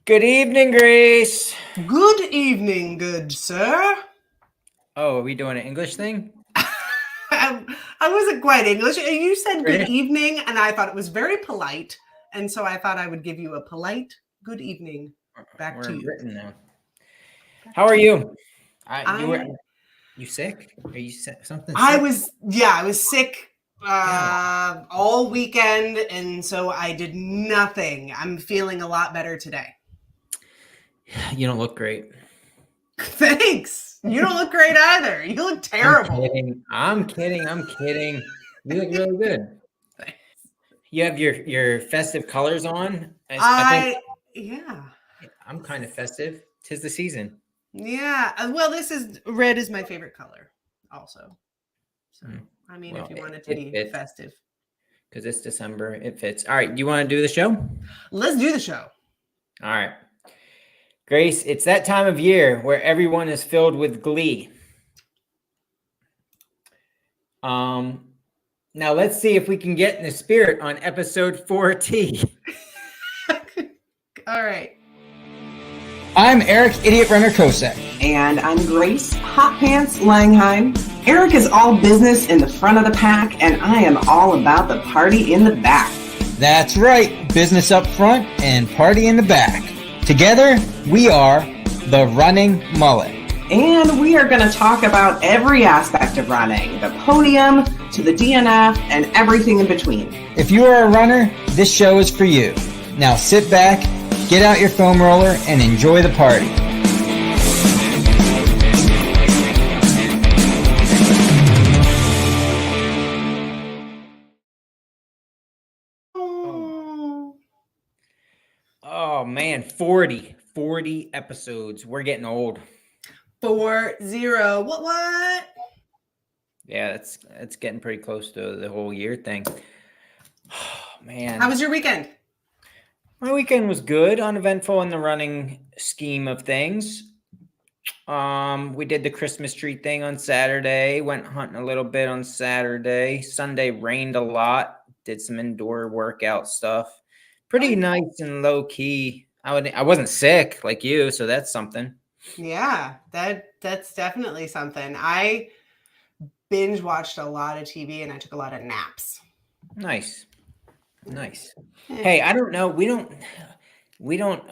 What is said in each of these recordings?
Good evening, Grace. Good evening, good sir. Oh, are we doing an English thing? I wasn't quite English. You said good British? evening, and I thought it was very polite. And so I thought I would give you a polite good evening. Back We're to in you. Britain now. How are you? I You sick? Are you sick? Something I sick? was sick Yeah. all weekend, and so I did nothing. I'm feeling a lot better today. You don't look great. Thanks. You don't look great either. You look terrible. I'm kidding. You look really good. You have your festive colors on. I think Yeah. I'm kind of festive. 'Tis the season. Yeah. Well, red is my favorite color also. So, I mean, Well, if you wanted to it be fits festive. because it's December. It fits. All right. Do you want to do the show? Let's do the show. All right. Grace, it's that time of year where everyone is filled with glee. Now let's see if we can get in the spirit on episode 4T. All right. I'm Eric, Idiot Runner Kosek. And I'm Grace, Hot Pants Langheim. Eric is all business in the front of the pack, and I am all about the party in the back. That's right, business up front and party in the back. Together, we are the Running Mullet. And we are going to talk about every aspect of running, the podium to the DNF and everything in between. If you are a runner, this show is for you. Now sit back, get out your foam roller, and enjoy the party. Oh man, 40 episodes. We're getting old. 40. What? Yeah, it's getting pretty close to the whole year thing. Oh, man. How was your weekend? My weekend was good, uneventful in the running scheme of things. We did the Christmas tree thing on Saturday, went hunting a little bit on Saturday. Sunday rained a lot, did some indoor workout stuff. Pretty nice and low key. I wasn't sick like you, so that's something. Yeah, that's definitely something. I binge watched a lot of TV and I took a lot of naps. Nice. Hey, I don't know. We don't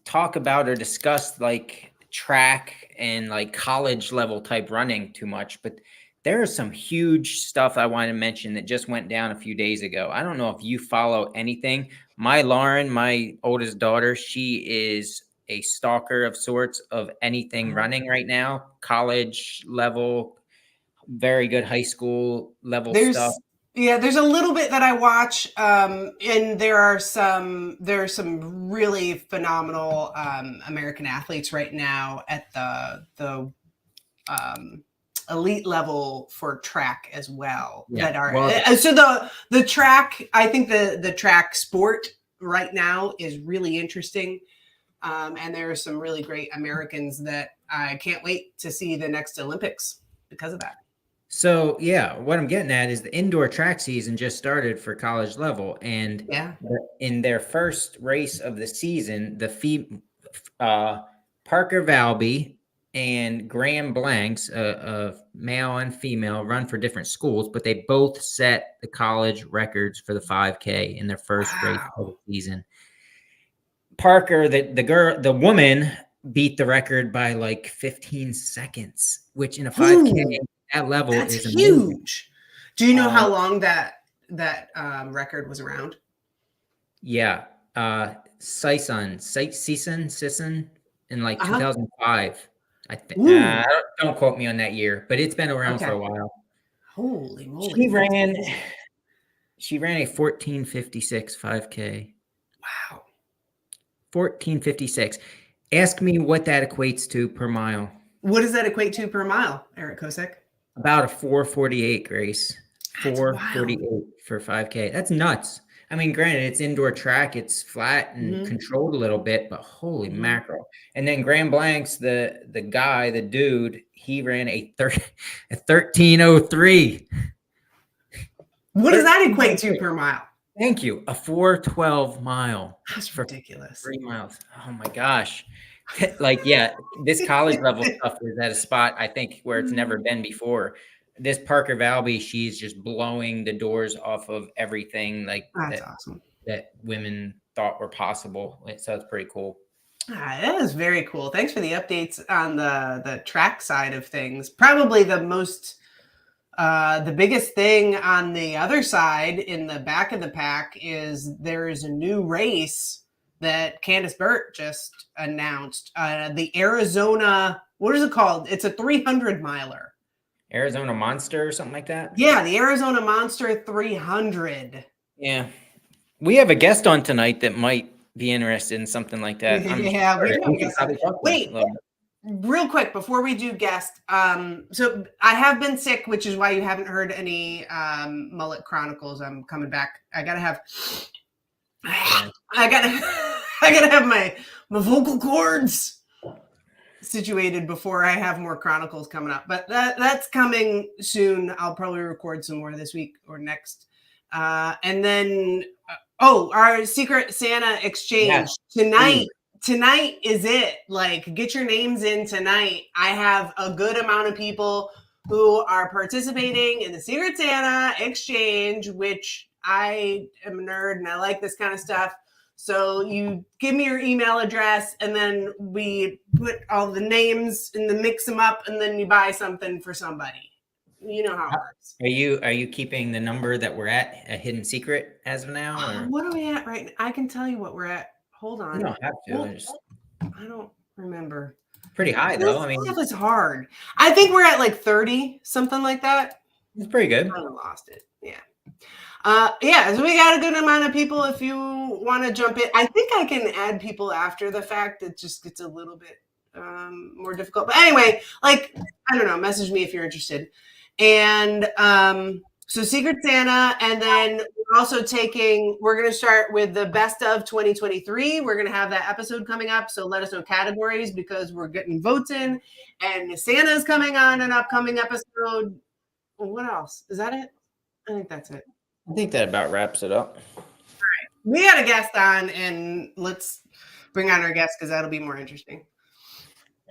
talk about or discuss like track and like college level type running too much, but there is some huge stuff I want to mention that just went down a few days ago. I don't know if you follow anything. My Lauren, my oldest daughter, she is a stalker of sorts of anything running right now, college level, very good high school level stuff. Yeah, there's a little bit that I watch, and there's some really phenomenal American athletes right now at the elite level for track as well. Yeah. That are so the track. I think the track sport right now is really interesting, and there are some really great Americans that I can't wait to see the next Olympics because of that. So, yeah, what I'm getting at is the indoor track season just started for college level. And in their first race of the season, Parker Valby and Graham Blanks, male and female, run for different schools, but they both set the college records for the 5K in their first race of the season. Parker, the woman, beat the record by like 15 seconds, which in a 5K... That level is huge. Do you know how long that record was around? Yeah, Sisson in like 2005. I think. Don't quote me on that year, but it's been around for a while. Holy moly! She ran a 14:56 5K. Wow, 14:56. Ask me what that equates to per mile. What does that equate to per mile, Eric Kosek? About a 4:48, Grace. 4:48 for 5K. That's nuts. I mean, granted, it's indoor track. It's flat and controlled a little bit, but holy mackerel. And then Graham Blanks, the dude, he ran a 13:03. What does that equate to per mile? Thank you. A 4:12 mile That's for ridiculous. 3 miles. Oh my gosh. Like, yeah, this college level stuff is at a spot, I think, where it's never been before. This Parker Valby, she's just blowing the doors off of everything like That's awesome. that women thought were possible. So it's pretty cool. That is very cool. Thanks for the updates on the track side of things. Probably the biggest thing on the other side in the back of the pack is there is a new race that Candace Burt just announced. The Arizona, what is it called? It's a 300 miler. Arizona Monster or something like that? Yeah, the Arizona Monster 300. Yeah. We have a guest on tonight that might be interested in something like that. Yeah, we sure. have a guest. Wait, real quick before we do guest, so I have been sick, which is why you haven't heard any Mullet Chronicles. I'm coming back. I gotta have my vocal cords situated before I have more Chronicles coming up. But that's coming soon. I'll probably record some more this week or next. And then our Secret Santa exchange tonight. Tonight is it. Like, get your names in tonight. I have a good amount of people who are participating in the Secret Santa exchange, which I am a nerd and I like this kind of stuff. So you give me your email address and then we put all the names and then mix them up and then you buy something for somebody. You know how it works. Are you keeping the number that we're at a hidden secret as of now? Or? What are we at right now? I can tell you what we're at. Hold on. You don't have to. I don't remember. Pretty high though. I mean, it was hard. I think we're at like 30, something like that. It's pretty good. I lost it. Yeah. So we got a good amount of people. If you want to jump in, I think I can add people after the fact. It just gets a little bit more difficult. But anyway, like, I don't know, message me if you're interested. And so Secret Santa, and then we're also we're going to start with the best of 2023. We're going to have that episode coming up. So let us know categories because we're getting votes in. And Santa's coming on an upcoming episode. What else? Is that it? I think that's it. I think that about wraps it up. All right. We got a guest on, and let's bring on our guest because that'll be more interesting.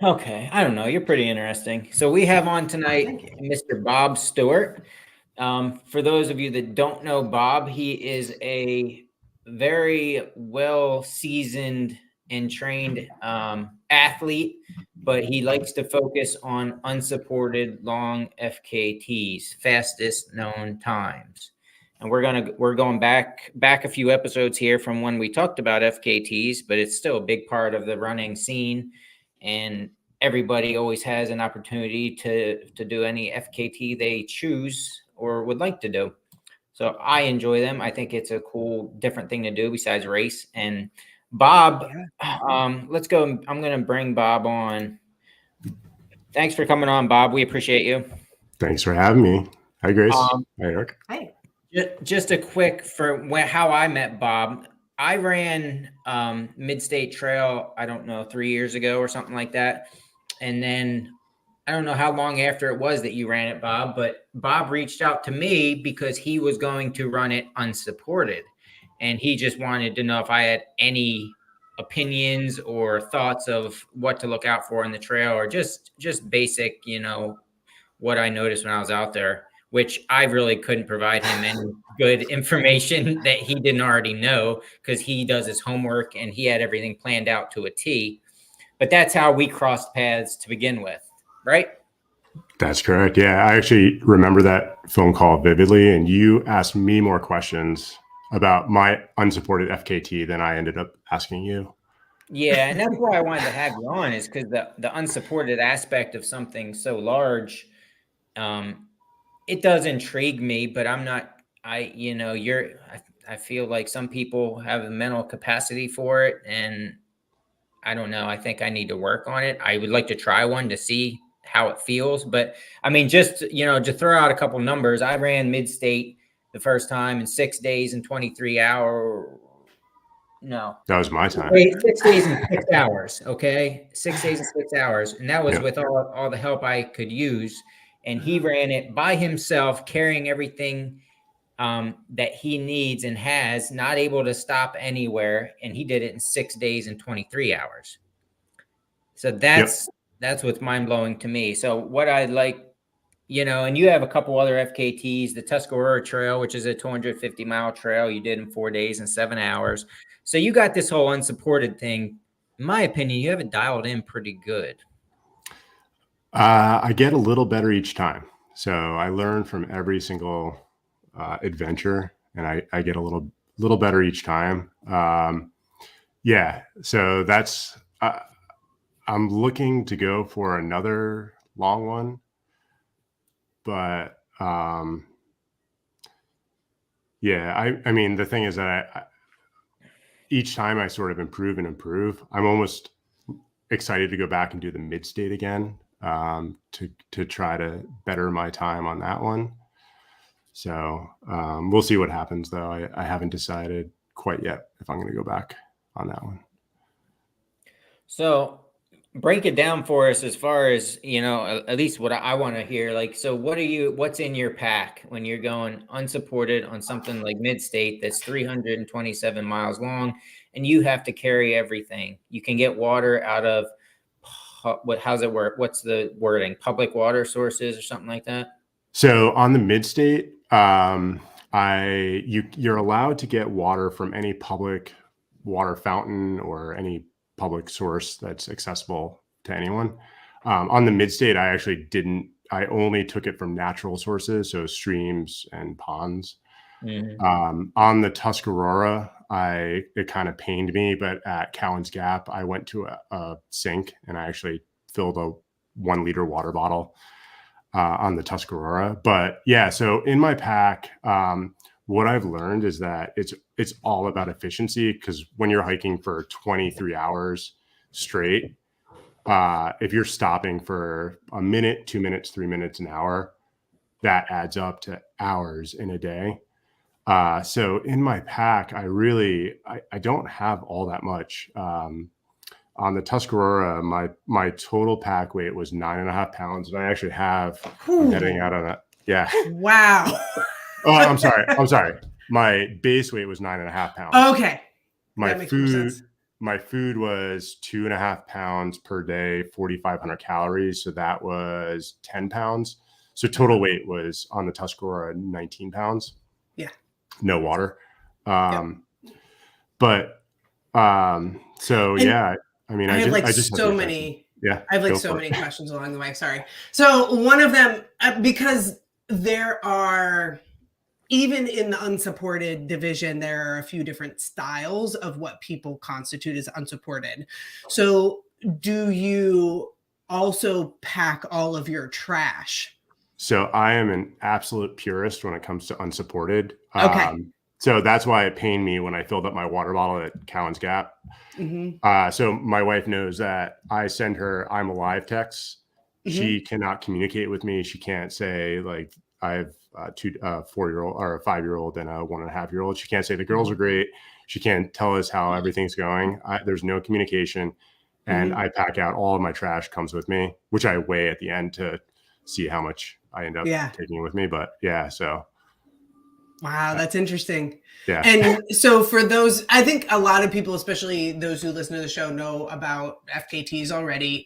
Okay. I don't know. You're pretty interesting. So we have on tonight Mr. Bob Stewart. For those of you that don't know Bob, he is a very well-seasoned and trained athlete, but he likes to focus on unsupported long FKTs, fastest known times. And we're going back a few episodes here from when we talked about FKTs, but it's still a big part of the running scene. And everybody always has an opportunity to do any FKT they choose or would like to do. So I enjoy them. I think it's a cool, different thing to do besides race. And Bob, let's go. I'm going to bring Bob on. Thanks for coming on, Bob. We appreciate you. Thanks for having me. Hi, Grace. Hi, Eric. Hi. Just a quick how I met Bob. I ran Mid-State Trail, I don't know, 3 years ago or something like that. And then I don't know how long after it was that you ran it, Bob, but Bob reached out to me because he was going to run it unsupported. And he just wanted to know if I had any opinions or thoughts of what to look out for in the trail or just basic, what I noticed when I was out there, which I really couldn't provide him any good information that he didn't already know because he does his homework and he had everything planned out to a T. But that's how we crossed paths to begin with, right? That's correct. Yeah, I actually remember that phone call vividly, and you asked me more questions about my unsupported FKT than I ended up asking you. Yeah, and that's why I wanted to have you on, is because the unsupported aspect of something so large, it does intrigue me, but I feel like some people have the mental capacity for it, and I don't know. I think I need to work on it. I would like to try one to see how it feels. But I mean, just, to throw out a couple numbers, I ran Mid-State the first time in 6 days and 23 hours. No. That was my time. 6 days and 6 hours. Okay. 6 days and 6 hours. And that was with all the help I could use. And he ran it by himself, carrying everything that he needs and has, not able to stop anywhere. And he did it in 6 days and 23 hours. So that's what's mind blowing to me. So what I like, and you have a couple other FKTs, the Tuscarora Trail, which is a 250-mile trail you did in 4 days and 7 hours. So you got this whole unsupported thing. In my opinion, you have it dialed in pretty good. I get a little better each time. So I learn from every single adventure, and I get a little better each time. So that's I'm looking to go for another long one, but I mean, the thing is that each time I sort of improve and improve. I'm almost excited to go back and do the mid-state again, to try to better my time on that one. So we'll see what happens, though. I haven't decided quite yet if I'm going to go back on that one. So break it down for us as far as, at least what I want to hear. Like, so what's in your pack when you're going unsupported on something like mid-state that's 327 miles long and you have to carry everything? You can get water out of how's it work? What's the wording? Public water sources or something like that? So on the mid-state, you're allowed to get water from any public water fountain or any public source that's accessible to anyone. On the mid-state, I actually didn't. I only took it from natural sources, so streams and ponds. Mm-hmm. On the Tuscarora, it kind of pained me, but at Cowan's Gap, I went to a sink and I actually filled a 1 liter water bottle on the Tuscarora. But yeah, so in my pack, what I've learned is that it's all about efficiency, because when you're hiking for 23 hours straight, if you're stopping for a minute, 2 minutes, 3 minutes, an hour, that adds up to hours in a day. So in my pack, I don't have all that much. On the Tuscarora, my total pack weight was 9.5 pounds, and I actually have heading out on that. Yeah. Wow. Oh, I'm sorry. My base weight was 9.5 pounds. Okay. My food was 2.5 pounds per day, 4,500 calories. So that was 10 pounds. So total weight was on the Tuscarora 19 pounds. Yeah. No water. Yep. But so yeah, I mean, I have I just so many. Yeah. I have so many questions along the way. Sorry. So one of them, because there are, even in the unsupported division, there are a few different styles of what people constitute as unsupported. So do you also pack all of your trash? So I am an absolute purist when it comes to unsupported. Okay. So that's why it pained me when I filled up my water bottle at Cowan's Gap. Mm-hmm. So my wife knows that I send her "I'm alive" texts. Mm-hmm. She cannot communicate with me. She can't say, like, I have a 4-year-old or a 5-year-old and a 1.5-year-old. She can't say the girls are great. She can't tell us how everything's going. There's no communication. And I pack out all of my trash comes with me, which I weigh at the end to see how much I end up taking with me. But yeah, so. Wow, that's interesting. Yeah. And so for those, I think a lot of people, especially those who listen to the show, know about FKTs already,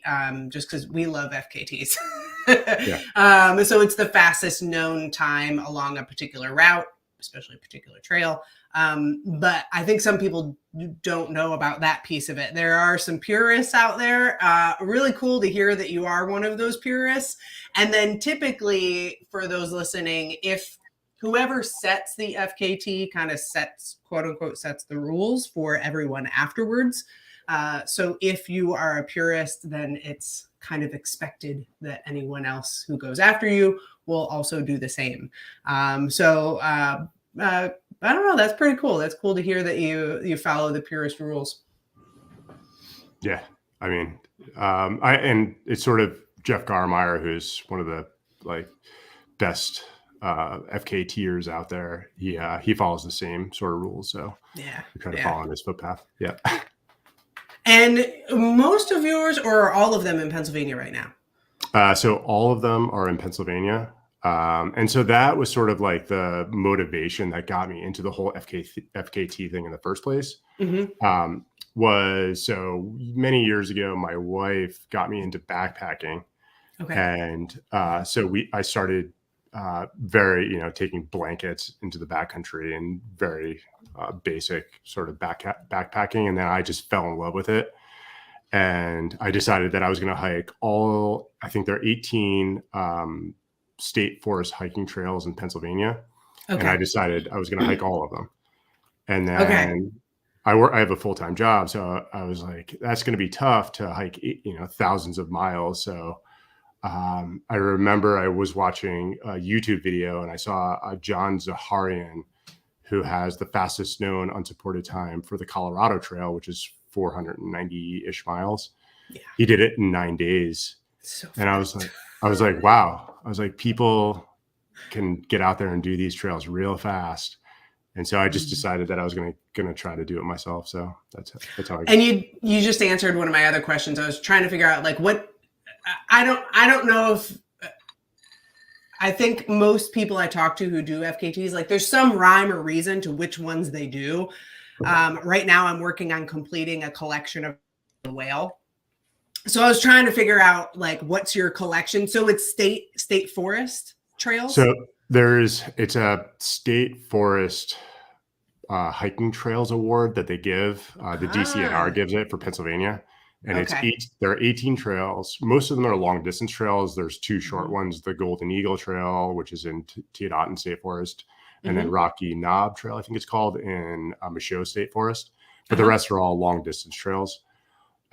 just because we love FKTs. Yeah. So it's the fastest known time along a particular route, especially a particular trail. But I think some people don't know about that piece of it. There are some purists out there. Really cool to hear that you are one of those purists. And then typically for those listening, if whoever sets the FKT kind of sets, quote unquote, sets the rules for everyone afterwards. So if you are a purist, then it's kind of expected that anyone else who goes after you will also do the same. I don't know. That's pretty cool. That's cool to hear that you follow the purist rules. Yeah. I mean, and it's sort of Jeff Garmeyer, who's one of the best FKTers out there. He follows the same sort of rules. So yeah, we try to follow on his footpath. Yeah. And most of yours, or are all of them in Pennsylvania right now? So all of them are in Pennsylvania. And so that was sort of like the motivation that got me into the whole FKT thing in the first place. Was so many years ago, my wife got me into backpacking. Okay. And I started taking blankets into the backcountry and very basic sort of backpacking. And then I just fell in love with it. And I decided that I was going to hike I think there are 18 state forest hiking trails in Pennsylvania. Okay. And I decided I was going to hike all of them. And then I have a full-time job. So I was like, that's going to be tough to hike, thousands of miles. So I remember I was watching a YouTube video and I saw John Zaharian, who has the fastest known unsupported time for the Colorado Trail, which is 490-ish miles. Yeah. He did it in 9 days. And I was like, wow. I was like, people can get out there and do these trails real fast. And so I just decided that I was going to try to do it myself. So that's how I. And you just answered one of my other questions. I was trying to figure out like what. I don't know if I think most people I talk to who do FKTs, like there's some rhyme or reason to which ones they do. Right now I'm working on completing a collection of the whale. So I was trying to figure out like, what's your collection? So it's state forest trails. So it's a state forest hiking trails award that they give. The DCNR gives it for Pennsylvania. And there are 18 trails. Most of them are long distance trails. There's 2 short ones, the Golden Eagle Trail, which is in Teotihuacan State Forest, and then Rocky Knob Trail, I think it's called, in Michoud State Forest. But the rest are all long distance trails.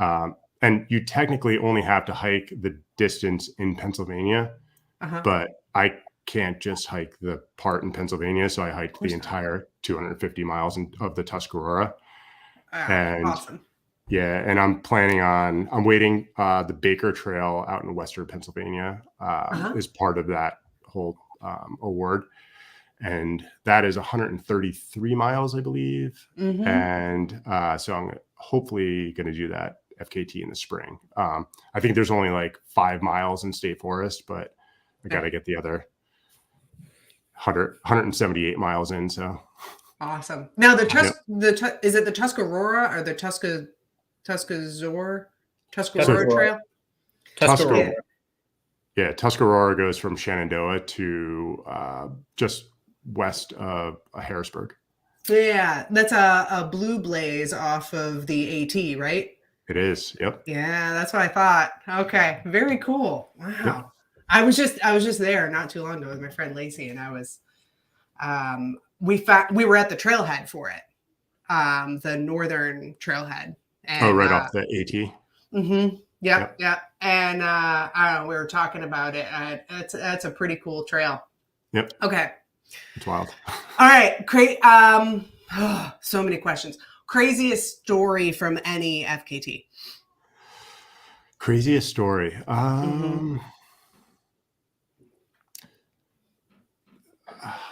And you technically only have to hike the distance in Pennsylvania, but I can't just hike the part in Pennsylvania. So I hiked the entire 250 miles of the Tuscarora. And awesome. Yeah, and I'm waiting. The Baker Trail out in western Pennsylvania is part of that whole award. And that is 133 miles, I believe. And so I'm hopefully going to do that FKT in the spring. I think there's only like 5 miles in state forest, but I got to get the other 178 miles in. So awesome. Now is it the Tuscarora or the Tuscarora Trail? Tuscarora. Yeah, Tuscarora goes from Shenandoah to just west of Harrisburg. Yeah, that's a Blue Blaze off of the AT, right? It is. Yep. Yeah, that's what I thought. Okay, very cool. Wow. Yep. I was just there not too long ago with my friend Lacey, and I was we were at the trailhead for it, the northern trailhead. And, right off the AT. Yep. And I don't know, we were talking about it. That's a pretty cool trail. Yep. Okay. It's wild. All right. Great. So many questions. Craziest story from any FKT? Craziest story.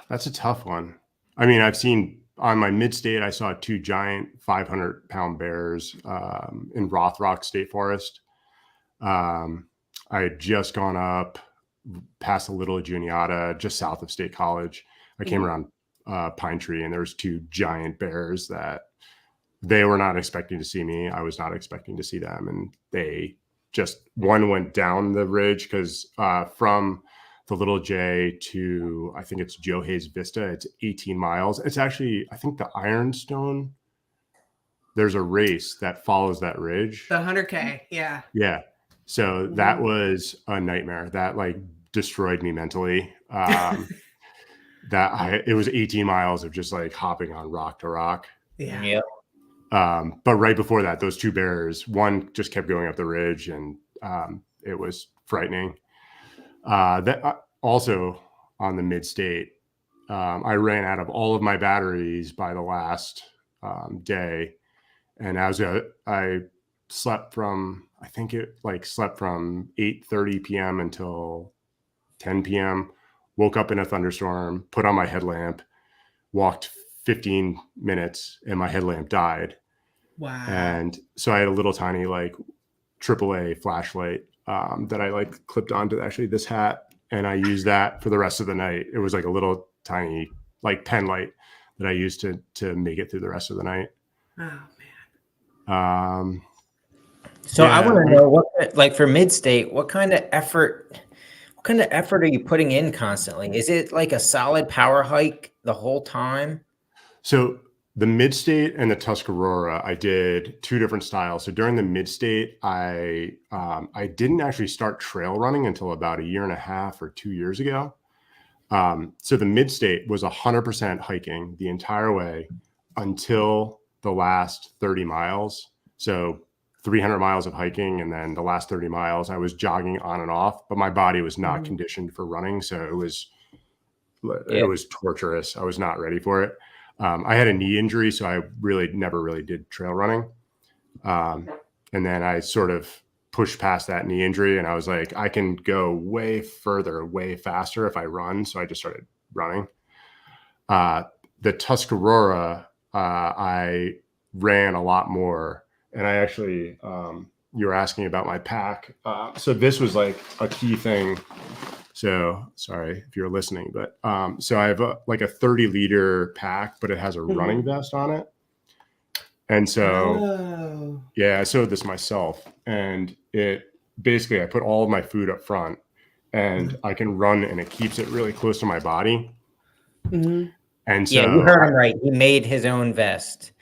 That's a tough one. I mean, I've seen on my mid-state, I saw 2 giant 500-pound bears in Rothrock State Forest. I had just gone up past a Little Juniata, just south of State College. I came around Pine Tree, and there was 2 giant bears that they were not expecting to see me. I was not expecting to see them. And they one went down the ridge because from the Little J to, I think it's Joe Hayes Vista, it's 18 miles. It's actually, I think the Ironstone, there's a race that follows that ridge. The 100K. Yeah. Yeah. So that was a nightmare. That like destroyed me mentally. It was 18 miles of just like hopping on rock to rock. Yeah. Yep. But right before that, those 2 bears, one just kept going up the ridge, and it was frightening. That also on the mid-state, I ran out of all of my batteries by the last day, and I slept from 8:30 p.m. until 10 p.m. Woke up in a thunderstorm, put on my headlamp, walked 15 minutes, and my headlamp died. Wow! And so I had a little tiny like AAA flashlight that I like clipped onto actually this hat, and I used that for the rest of the night. It was like a little tiny like pen light that I used to make it through the rest of the night. Oh Um, So I yeah, want to know what, like for mid-state, what kind of effort are you putting in constantly? Is it like a solid power hike the whole time? So the mid-state and the Tuscarora, I did two different styles. So during the mid-state, I didn't actually start trail running until about 1.5 or 2 years ago. So the mid-state was 100% hiking the entire way until the last 30 miles. So 300 miles of hiking, and then the last 30 miles I was jogging on and off, but my body was not conditioned for running, so it was torturous. I was not ready for it. I had a knee injury, so I never really did trail running. And then I sort of pushed past that knee injury, and I was like, I can go way further, way faster if I run. So I just started running. The Tuscarora, I ran a lot more. And I actually, you were asking about my pack. So this was like a key thing. So sorry if you're listening, but so I have like a 30-liter pack, but it has a running vest on it. And so, yeah, I sewed this myself, and it basically, I put all of my food up front, and I can run, and it keeps it really close to my body. And so, yeah, you heard him right. He made his own vest.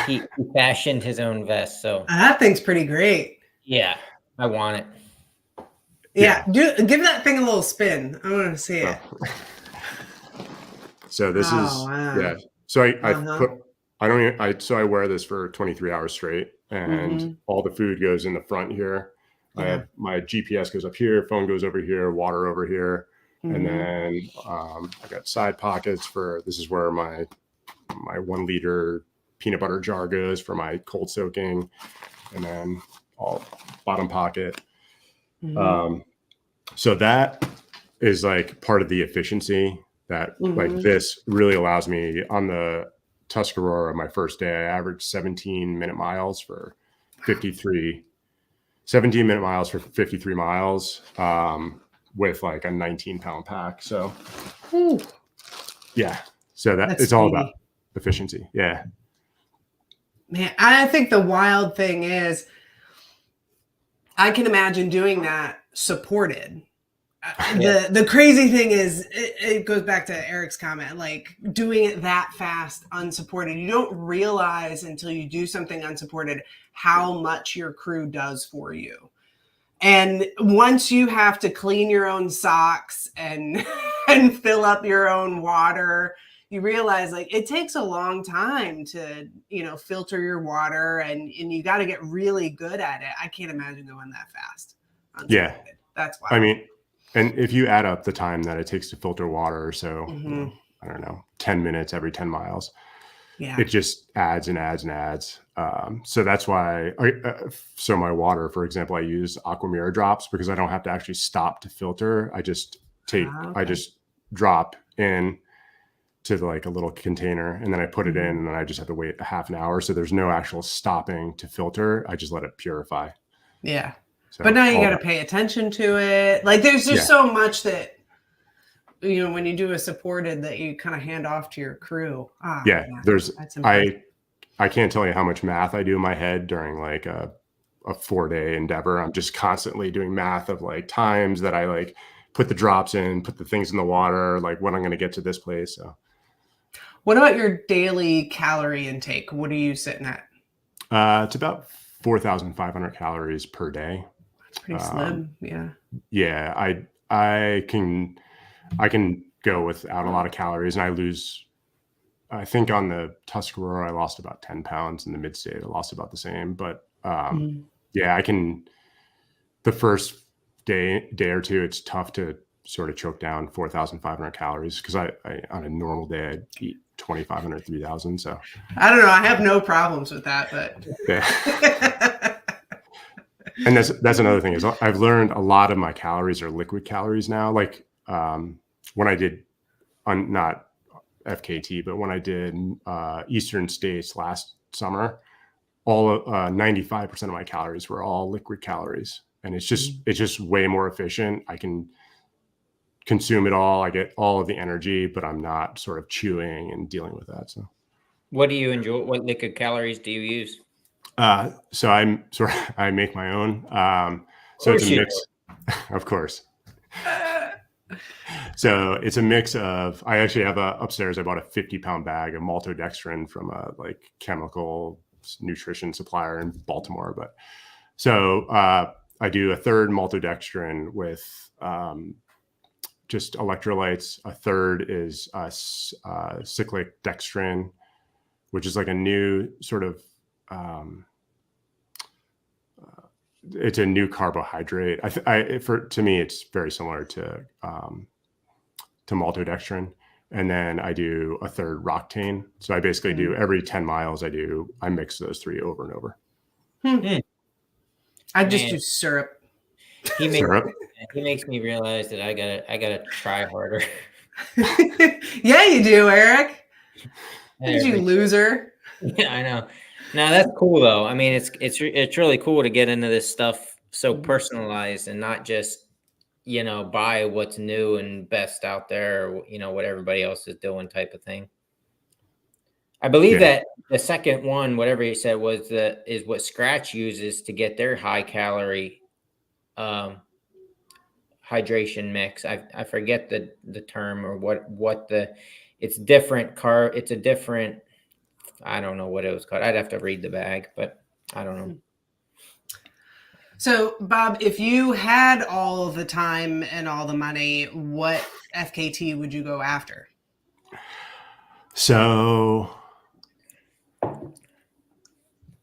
He fashioned his own vest. So that thing's pretty great. yeah, I want it. Yeah, give that thing a little spin. I want to see it. So this is yeah. So I wear this for 23 hours straight, and all the food goes in the front here. I have my GPS goes up here, phone goes over here, water over here, and then I got side pockets for, this is where my 1 liter peanut butter jar goes for my cold soaking, and then all bottom pocket. So that is like part of the efficiency that like this really allows me. On the Tuscarora, my first day, I averaged 17-minute miles for 53 miles with like a 19-pound pack. So yeah, so it's all about efficiency. Yeah. Man, I think the wild thing is I can imagine doing that supported. The crazy thing is it goes back to Eric's comment, like doing it that fast unsupported. You don't realize until you do something unsupported how much your crew does for you. And once you have to clean your own socks and fill up your own water, you realize like it takes a long time to, filter your water, and you got to get really good at it. I can't imagine going that fast. Yeah. That's why. I mean, and if you add up the time that it takes to filter water, so I don't know, 10 minutes every 10 miles, it just adds and adds and adds. So that's why, so my water, for example, I use Aquamira drops because I don't have to actually stop to filter. I just I just drop in to like a little container, and then I put it in, and then I just have to wait a half an hour. So there's no actual stopping to filter. I just let it purify. Yeah. So but now you got to pay attention to it. Like there's just so much that, when you do a supported, that you kind of hand off to your crew. I can't tell you how much math I do in my head during like a 4-day endeavor. I'm just constantly doing math of like times that I like put the drops in, put the things in the water, like when I'm going to get to this place. So what about your daily calorie intake? What are you sitting at? It's about 4,500 calories per day. That's pretty slim. Yeah. Yeah. I can go without a lot of calories, and I think on the Tuscarora, I lost about 10 pounds. In the mid-state, I lost about the same, but yeah, I can, the first day or two, it's tough to sort of choke down 4,500 calories because I on a normal day, I'd eat 2,500, 3,000. So I don't know. I have no problems with that, but yeah. And that's another thing is I've learned a lot of my calories are liquid calories now. Like when I did not FKT, but when I did Eastern States last summer, all 95% of my calories were all liquid calories, and it's just way more efficient. I can consume it all. I get all of the energy, but I'm not sort of chewing and dealing with that. So What do you enjoy? What liquid calories do you use? so I make my own. So it's a mix, of course. So it's a mix of, I actually have upstairs, I bought a 50-pound bag of maltodextrin from a like chemical nutrition supplier in Baltimore. But so I do a third maltodextrin with just electrolytes. A third is cyclic dextrin, which is like a new sort of, it's a new carbohydrate. To me, it's very similar to maltodextrin. And then I do a third Roctane. So I basically do every 10 miles, I mix those three over and over. I just do syrup. He Syrup? makes me realize that I gotta try harder. Yeah, you do, Eric. Did you loser? Yeah, I know. No, that's cool though. I mean, it's really cool to get into this stuff so personalized and not just, buy what's new and best out there, or, what everybody else is doing type of thing. I believe that the second one, whatever you said, is what Scratch uses to get their high calorie hydration mix. I forget the term or what it's different it's a different, I don't know what it was called. I'd have to read the bag, but I don't know. So, Bob, if you had all the time and all the money, what FKT would you go after? So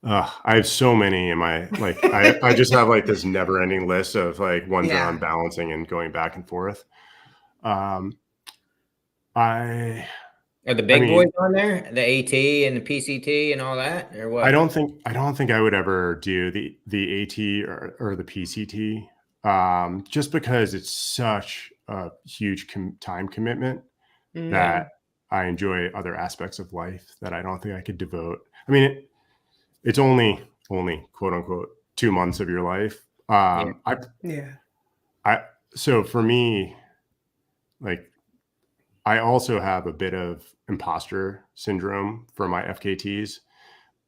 I have so many in my, like, I just have like this never ending list of like ones that I'm balancing and going back and forth. Are the big boys on there? The AT and the PCT and all that, or what? I don't think I would ever do the AT or the PCT, just because it's such a huge time commitment that I enjoy other aspects of life that I don't think I could devote. I mean, it's only quote unquote 2 months of your life. So for me, like, I also have a bit of imposter syndrome for my FKTs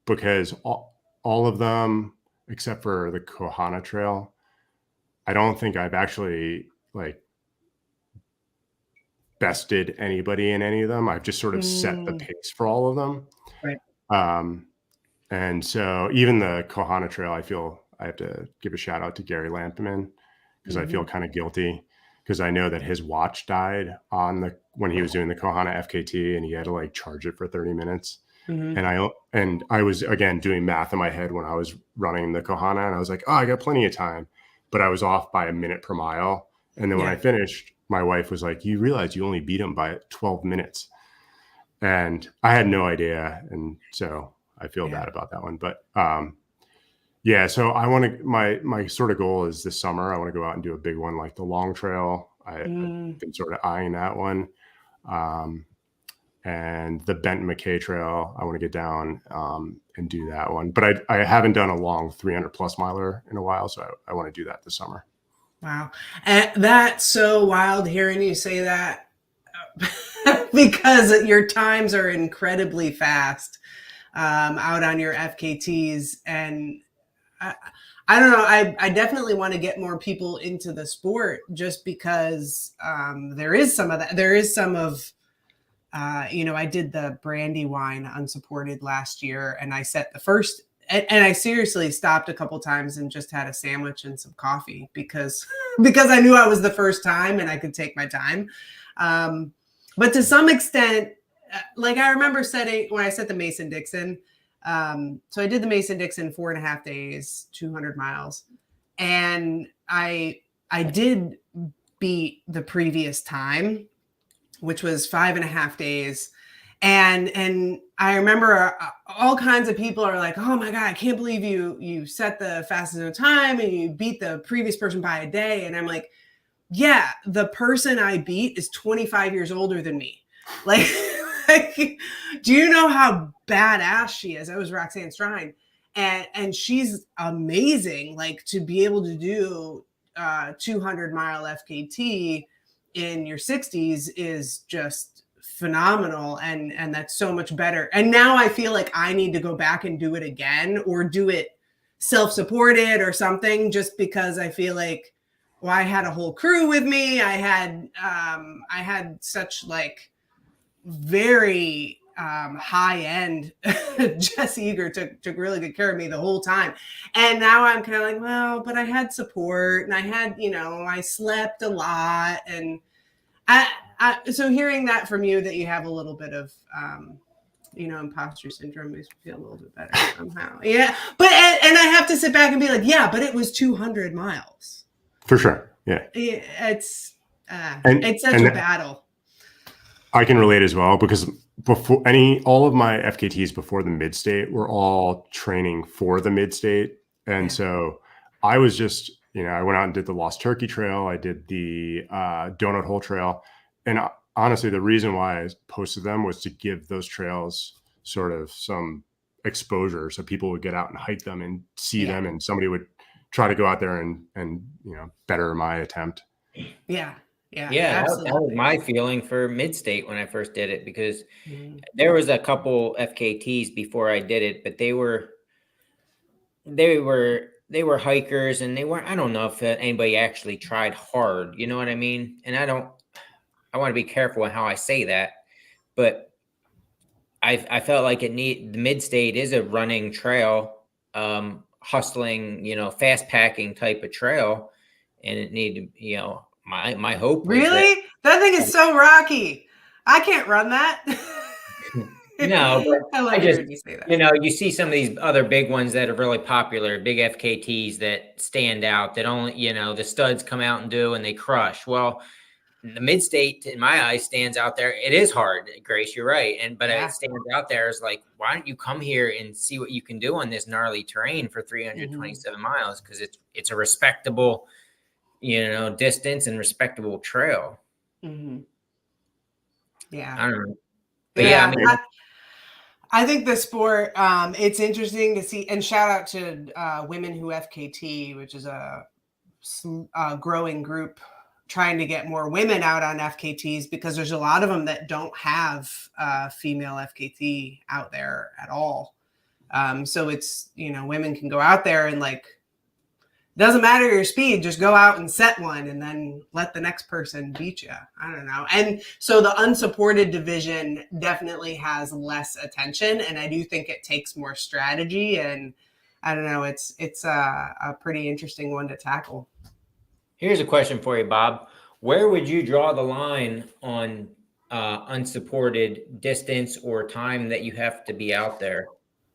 because all of them, except for the Kohana Trail, I don't think I've actually like bested anybody in any of them. I've just sort of set the pace for all of them. Right. And so even the Kohana Trail, I feel I have to give a shout out to Gary Lampman because I feel kind of guilty because I know that his watch died when he was doing the Kohana FKT and he had to like charge it for 30 minutes. And I was again doing math in my head when I was running the Kohana and I was like, oh, I got plenty of time, but I was off by a minute per mile. And then when I finished, my wife was like, you realize you only beat him by 12 minutes. And I had no idea. And so I feel bad about that one. But so I want to, my sort of goal is this summer, I want to go out and do a big one like the Long Trail. I've been sort of eyeing that one. And the Benton McKay Trail, I want to get down and do that one. But I haven't done a long 300 plus miler in a while. So I want to do that this summer. Wow. And that's so wild hearing you say that because your times are incredibly fast out on your FKTs. And I don't know. I definitely want to get more people into the sport just because there is some of that. There is some of, I did the Brandywine Unsupported last year and I set the first, and I seriously stopped a couple times and just had a sandwich and some coffee because I knew I was the first time and I could take my time. But to some extent, like I remember when I set the Mason-Dixon, so I did the Mason-Dixon 4.5 days, 200 miles. And I did beat the previous time, which was 5.5 days. And I remember all kinds of people are like, oh my God, I can't believe you set the fastest time and you beat the previous person by a day. And I'm like, yeah, the person I beat is 25 years older than me. Like, do you know how badass she is? That was Roxanne Strine. And she's amazing, like to be able to do 200 mile FKT in your 60s is just phenomenal, and that's so much better. And now I feel like I need to go back and do it again, or do it self-supported or something, just because I feel like, well, I had a whole crew with me. I had such like very high end Jess Eager took really good care of me the whole time. And now I'm kind of like, well, but I had support, and I had, I slept a lot. And so hearing that from you, that you have a little bit of imposter syndrome, makes me feel a little bit better somehow. Yeah. But and I have to sit back and be like, yeah, but it was 200 miles. For sure. Yeah. It's such a battle. I can relate as well, because all of my FKTs before the mid-state were all training for the mid-state. And so I was just, I went out and did the Lost Turkey Trail. I did the Donut Hole Trail. And honestly, the reason why I posted them was to give those trails sort of some exposure, so people would get out and hike them and see them, and somebody would try to go out there and better my attempt. Yeah, that was my feeling for mid-state when I first did it, because there was a couple FKTs before I did it, but they were hikers, and they weren't, I don't know if anybody actually tried hard, you know what I mean? And I want to be careful in how I say that, but I felt like the mid-state is a running trail, hustling, fast packing type of trail, and it needed, my hope. Really? That thing is so rocky. I can't run that. No, but I like hearing you say that. You see some of these other big ones that are really popular, big FKTs that stand out, that only, the studs come out and do, and they crush. Well, the mid-state, in my eyes, stands out there. It is hard, Grace, you're right. But it stands out there as like, why don't you come here and see what you can do on this gnarly terrain for 327 miles? Because it's a respectable, distance and respectable trail. Yeah. I don't know. But I think the sport, it's interesting to see, and shout out to Women Who FKT, which is a growing group trying to get more women out on FKTs, because there's a lot of them that don't have female FKT out there at all. So it's, women can go out there and doesn't matter your speed, just go out and set one, and then let the next person beat you. I don't know. And so the unsupported division definitely has less attention, and I do think it takes more strategy. And I don't know, it's a pretty interesting one to tackle. Here's a question for you, Bob. Where would you draw the line on unsupported distance or time that you have to be out there?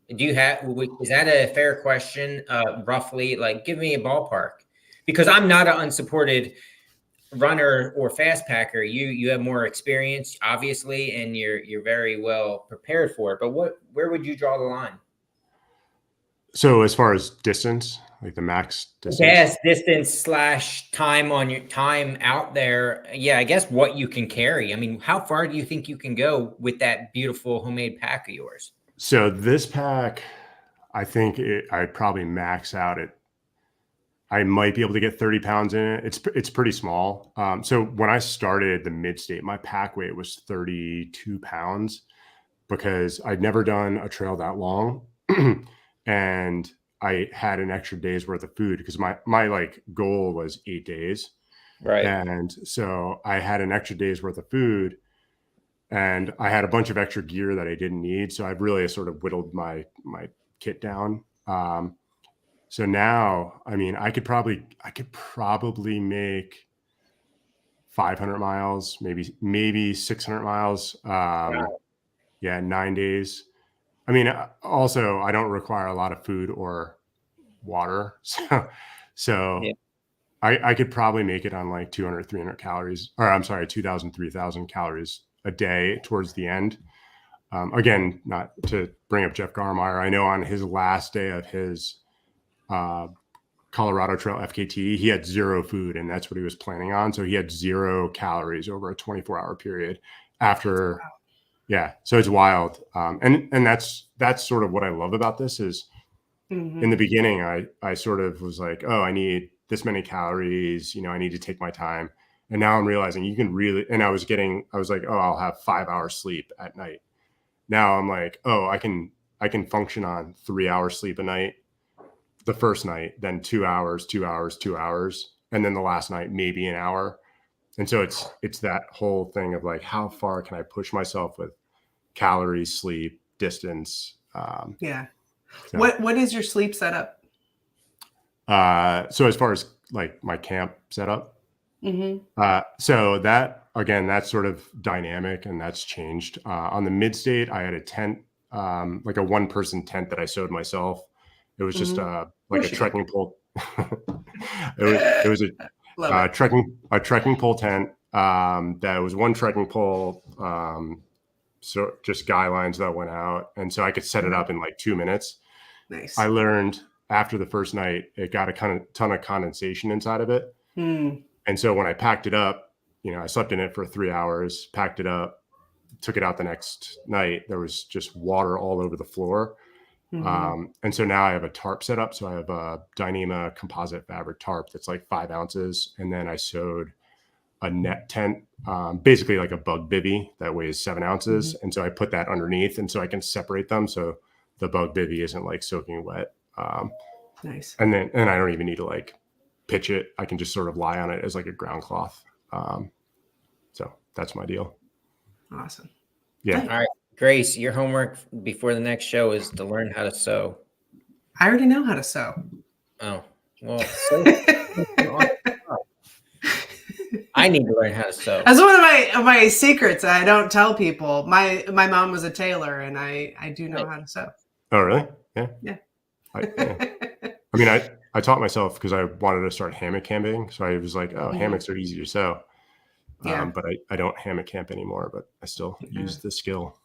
Is that a fair question? Roughly, give me a ballpark, because I'm not an unsupported runner or fast packer. You have more experience, obviously, and you're very well prepared for it. But where would you draw the line? So as far as distance, like the max distance? Yes, distance / time on your time out there. Yeah, I guess what you can carry. I mean, how far do you think you can go with that beautiful homemade pack of yours? So this pack, I think I'd probably max out at, I might be able to get 30 pounds in it. It's pretty small. So when I started the mid-state, my pack weight was 32 pounds, because I'd never done a trail that long. And I had an extra day's worth of food, because my goal was 8 days. Right. And so I had an extra day's worth of food, and I had a bunch of extra gear that I didn't need. So I've really sort of whittled my kit down. So now, I mean, I could probably make 500 miles, maybe 600 miles. Yeah, 9 days. I mean, also, I don't require a lot of food or water. So yeah. I could probably make it on 200, 300 calories, or I'm sorry, 2,000, 3,000 calories a day towards the end. Again, not to bring up Jeff Garmeyer. I know on his last day of his Colorado Trail FKT, he had zero food, and that's what he was planning on. So he had 0 calories over a 24-hour period after. Wow. Yeah. So it's wild. And that's sort of what I love about this is in the beginning, I sort of was like, oh, I need this many calories, I need to take my time. And now I'm realizing you can really, and I was like, oh, I'll have 5 hours sleep at night. Now I'm like, oh, I can function on 3 hours sleep a night the first night, then 2 hours, 2 hours, 2 hours. And then the last night, maybe an hour. And so it's that whole thing of like, how far can I push myself with calories, sleep, distance? Yeah. So, What is your sleep setup? so as far as like my camp setup, Mm-hmm. so that again, that's sort of dynamic and that's changed. On the mid-state, I had a tent, like a one-person tent that I sewed myself. It was just like a trekking pole. it was a trekking pole tent. That was one trekking pole. So just guy lines that went out, and so I could set it up in like 2 minutes. Nice. I learned after the first night, it got a ton of condensation inside of it. And so when I packed it up, I slept in it for 3 hours, packed it up, took it out the next night. There was just water all over the floor. And so now I have a tarp set up. So I have a Dyneema composite fabric tarp that's like 5 ounces. And then I sewed a net tent, basically like a bug bivvy that weighs 7 ounces. And so I put that underneath, and so I can separate them. So the bug bivvy isn't like soaking wet. Nice. And I don't even need to like pitch it. I can just sort of lie on it as like a ground cloth. So that's my deal. Awesome. Yeah. All right, Grace, your homework before the next show is to learn how to sew. I already know how to sew. Oh, well, I need to learn how to sew. That's one of my secrets I don't tell people. My mom was a tailor, and I do know how to sew. Oh, really? Yeah. Yeah. I mean, I taught myself because I wanted to start hammock camping. So I was like, oh, hammocks are easy to sew. Yeah. But I don't hammock camp anymore, but I still use the skill.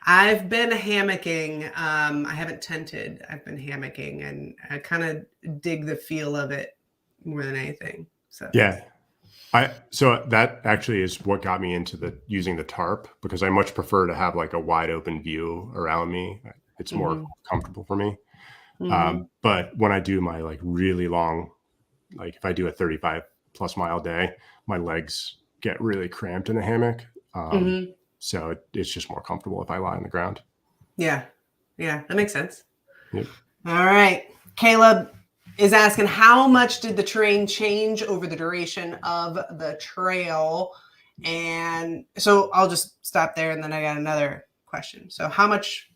I've been hammocking. I haven't tented. I've been hammocking, and I kind of dig the feel of it more than anything. So yeah. So that actually is what got me into using the tarp, because I much prefer to have like a wide open view around me. It's more comfortable for me. But when I do my like really long, like if I do a 35 plus mile day, my legs get really cramped in the hammock. So it's just more comfortable if I lie on the ground. Yeah, that makes sense. Yep. All right. Caleb is asking, how much did the terrain change over the duration of the trail? And so I'll just stop there, and then I got another question. So how much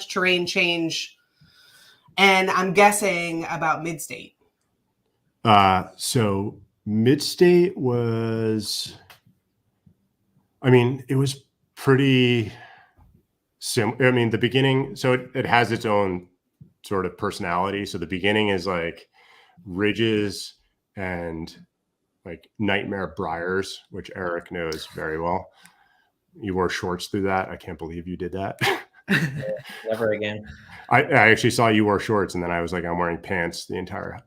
terrain change? And I'm guessing about mid-state. So mid-state was, it was pretty similar. The beginning, so it has its own sort of personality. So the beginning is like ridges and like nightmare briars, which Eric knows very well. You wore shorts through that. I can't believe you did that. Never again. I actually saw you wore shorts, and then I was like, I'm wearing pants the entire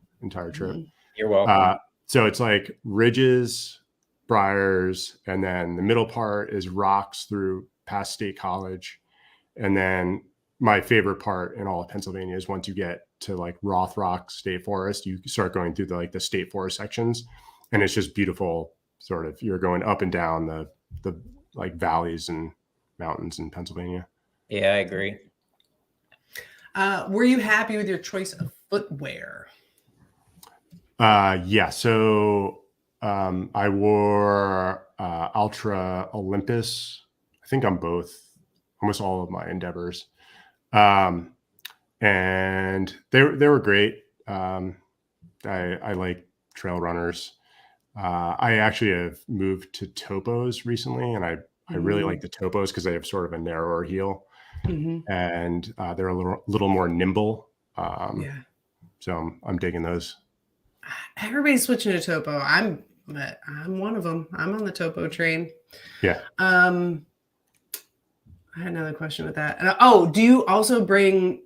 trip. You're welcome. So it's like ridges, briars, and then the middle part is rocks through past State College. And then my favorite part in all of Pennsylvania is once you get to like Rothrock State Forest, you start going through the state forest sections, and it's just beautiful. Sort of, you're going up and down the like valleys and mountains in Pennsylvania. Yeah, I agree. Were you happy with your choice of footwear? Yeah. So I wore Ultra Olympus, I think, on almost all of my endeavors. And they were great. I like trail runners. I actually have moved to Topos recently, and I really like the Topos because they have sort of a narrower heel, and they're a little more nimble. So I'm digging those. Everybody's switching to Topo. I'm one of them. I'm on the Topo train. Yeah. I had another question with that. Do you also bring?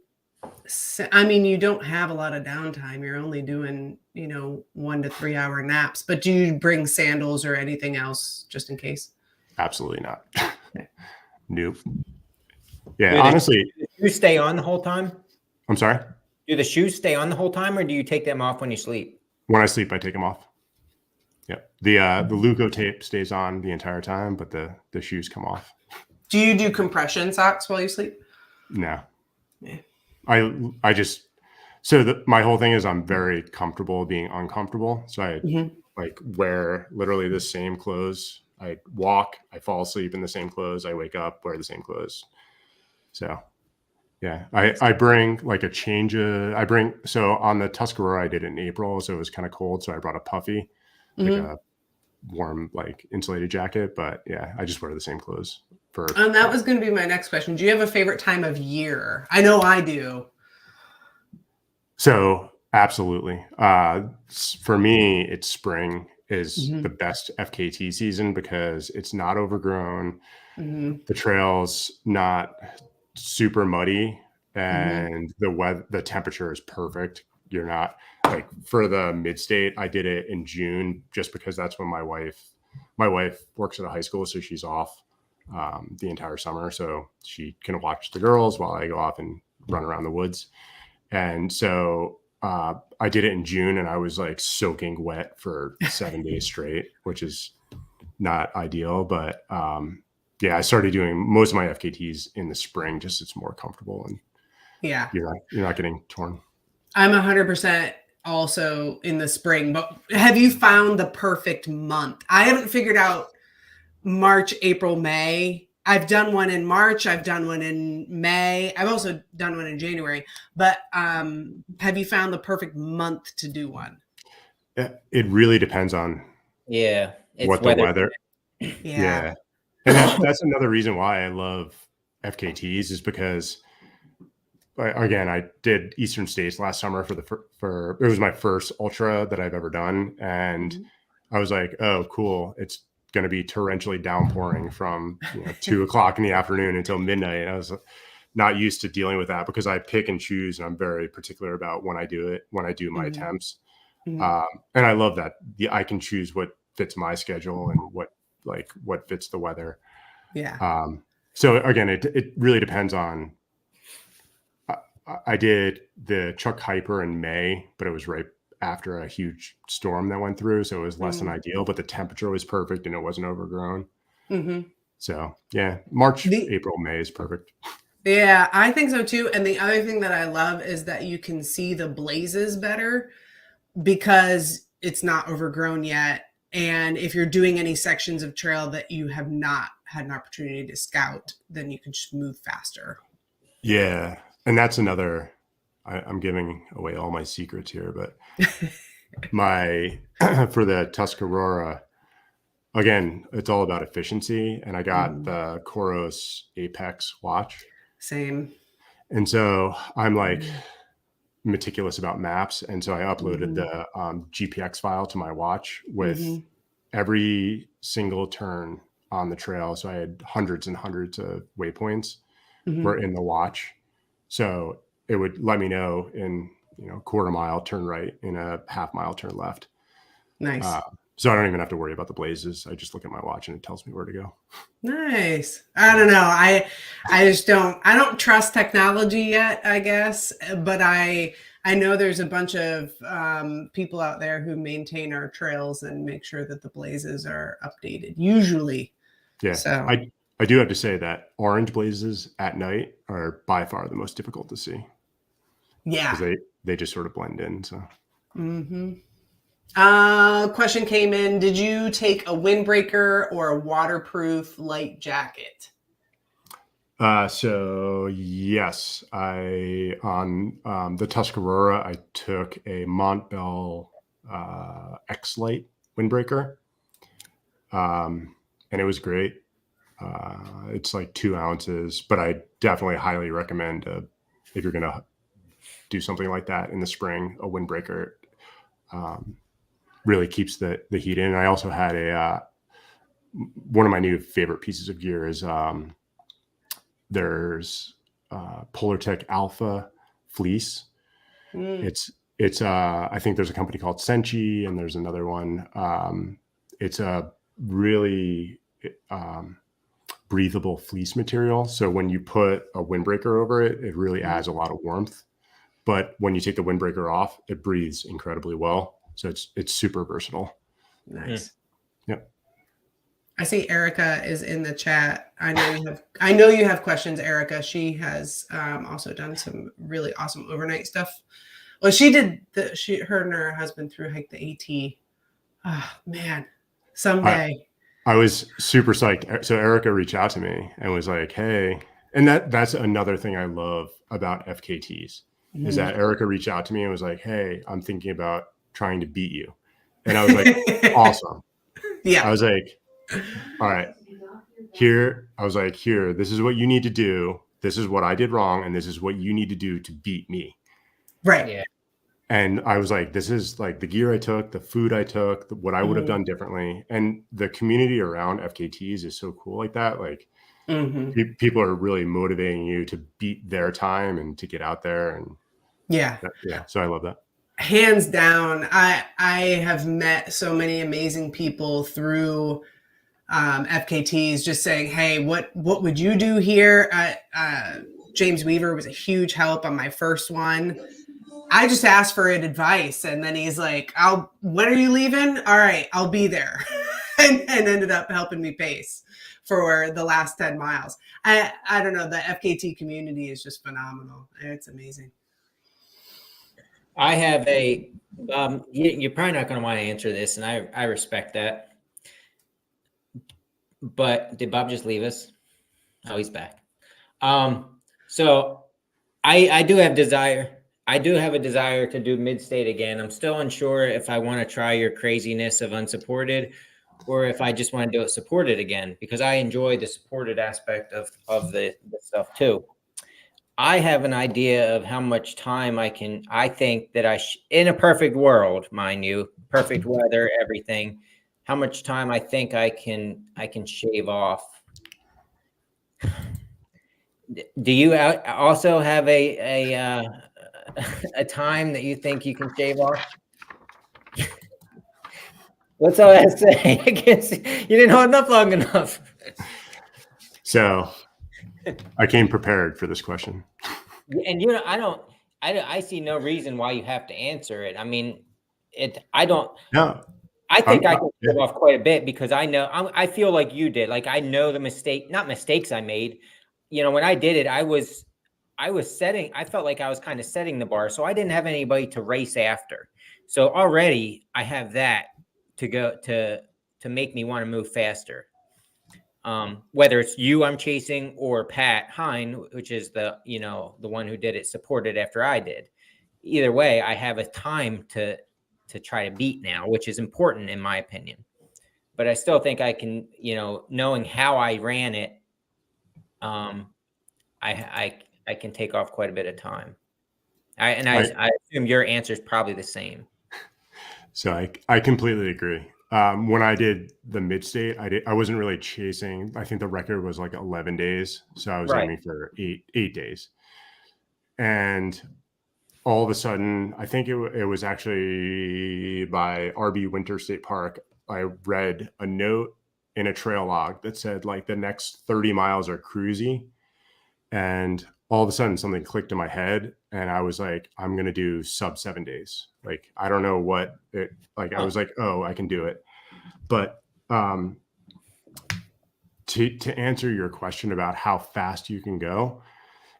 You don't have a lot of downtime. You're only doing 1 to 3 hour naps. But do you bring sandals or anything else just in case? Absolutely not. Nope. Yeah, honestly. Do the shoes stay on the whole time? I'm sorry? Do the shoes stay on the whole time, or do you take them off when you sleep? When I sleep, I take them off. Yep. The Luco tape stays on the entire time, but the shoes come off. Do you do compression socks while you sleep? No. Yeah. I just, so my whole thing is I'm very comfortable being uncomfortable. So I like wear literally the same clothes. I walk, I fall asleep in the same clothes. I wake up, wear the same clothes. So yeah, I bring like a change so on the Tuscarora, I did it in April. So it was kind of cold. So I brought a puffy, like a warm, like insulated jacket. But yeah, I just wear the same clothes for. And that was going to be my next question. Do you have a favorite time of year? I know I do. So absolutely. For me, it's spring is the best FKT season because it's not overgrown. The trail's not super muddy and the temperature is perfect. You're not like for the mid-state. I did it in June just because that's when my wife works at a high school, so she's off the entire summer, so she can watch the girls while I go off and run around the woods. And so I did it in June and I was like soaking wet for 7 days straight, which is not ideal, but yeah, I started doing most of my FKTs in the spring, just it's more comfortable and yeah, you're not getting torn. I'm 100% also in the spring, but have you found the perfect month? I haven't figured out March, April, May. I've done one in March. I've done one in May. I've also done one in January, but have you found the perfect month to do one? It really depends on it's the weather. Yeah. And that's another reason why I love FKTs is because, again, I did Eastern States last summer for it was my first ultra that I've ever done. And I was like, oh, cool. It's going to be torrentially downpouring from 2 o'clock in the afternoon until midnight. And I was not used to dealing with that because I pick and choose and I'm very particular about when I do my attempts. And I love that I can choose what fits my schedule and what fits the weather. Yeah. So again, it really depends on, I did the Chuck Hyper in May, but it was right after a huge storm that went through. So it was less than ideal, but the temperature was perfect and it wasn't overgrown. So yeah, March, April, May is perfect. Yeah, I think so too. And the other thing that I love is that you can see the blazes better because it's not overgrown yet. And if you're doing any sections of trail that you have not had an opportunity to scout, then you can just move faster. Yeah. And that's another, I'm giving away all my secrets here, but for the Tuscarora, again, it's all about efficiency. And I got the Coros Apex watch. Same. And so I'm like meticulous about maps. And so I uploaded the GPX file to my watch with every single turn on the trail. So I had hundreds and hundreds of waypoints were in the watch. So it would let me know in, quarter mile turn right, in a half mile turn left. Nice. So I don't even have to worry about the blazes. I just look at my watch and it tells me where to go. Nice. I don't know. I don't trust technology yet, I guess, but I know there's a bunch of people out there who maintain our trails and make sure that the blazes are updated usually. Yeah. So I do have to say that orange blazes at night are by far the most difficult to see. Yeah. Because they just sort of blend in. So. Question came in. Did you take a windbreaker or a waterproof light jacket? So yes, on the Tuscarora, I took a Montbell X-Lite windbreaker. And it was great. It's like 2 ounces, but I definitely highly recommend if you're going to do something like that in the spring, a windbreaker really keeps the heat in. And I also had one of my new favorite pieces of gear is there's Polartec Alpha fleece. It's I think there's a company called Senchi and there's another one. It's a really breathable fleece material. So when you put a windbreaker over it, it really adds a lot of warmth. But when you take the windbreaker off, it breathes incredibly well. So it's super versatile. Nice. Yep. I see Erica is in the chat. I know you have questions, Erica. She has also done some really awesome overnight stuff. Well, she did her and her husband through hike the AT. Oh man, someday. I was super psyched. So Erica reached out to me and was like, "Hey," and that's another thing I love about FKTs is that Erica reached out to me and was like, "Hey, I'm thinking about trying to beat you," and I was like, "Awesome." Yeah. I was like, "All right, here." I was like, "Here, this is what you need to do. This is what I did wrong, and this is what you need to do to beat me." Right. Yeah. And I was like, this is like the gear I took, the food I took, what I would have done differently. And the community around FKTs is so cool like that. Like people are really motivating you to beat their time and to get out there. And yeah. So I love that. Hands down. I have met so many amazing people through FKTs just saying, hey, what would you do here? James Weaver was a huge help on my first one. I just asked for advice, and then he's like, when are you leaving? All right, I'll be there. and ended up helping me pace for the last 10 miles. I don't know. The FKT community is just phenomenal. It's amazing. I have you're probably not going to want to answer this, and I respect that. But did Bob just leave us? Oh, he's back. So I do have desire. I do have a desire to do mid-state again. I'm still unsure if I want to try your craziness of unsupported or if I just want to do it supported again, because I enjoy the supported aspect of the stuff too. I have an idea of how much time I think that in a perfect world, mind you, perfect weather, everything, how much time I think I can shave off. Do you also have a time that you think you can shave off? What's all that say? I guess you didn't hold up long enough. So I came prepared for this question. And I see no reason why you have to answer it. I mean, I think I can shave off quite a bit because I feel like you did. Like I know not mistakes I made. You know, when I did it, I felt like I was kind of setting the bar. So I didn't have anybody to race after. So already I have that to go to make me want to move faster. Whether it's you I'm chasing or Pat Hine, which is the one who did it supported after I did. Either way, I have a time to try to beat now, which is important in my opinion. But I still think I can, knowing how I ran it, I can take off quite a bit of time. I assume your answer is probably the same. So I completely agree. When I did the mid-state, I wasn't really chasing. I think the record was like 11 days. So I was aiming for eight days. And all of a sudden, I think it was actually by RB Winter State Park. I read a note in a trail log that said like the next 30 miles are cruisy. And all of a sudden something clicked in my head and I was like, I'm going to do sub 7 days. Like, I don't know what it, like, I was like, oh, I can do it. But, to answer your question about how fast you can go,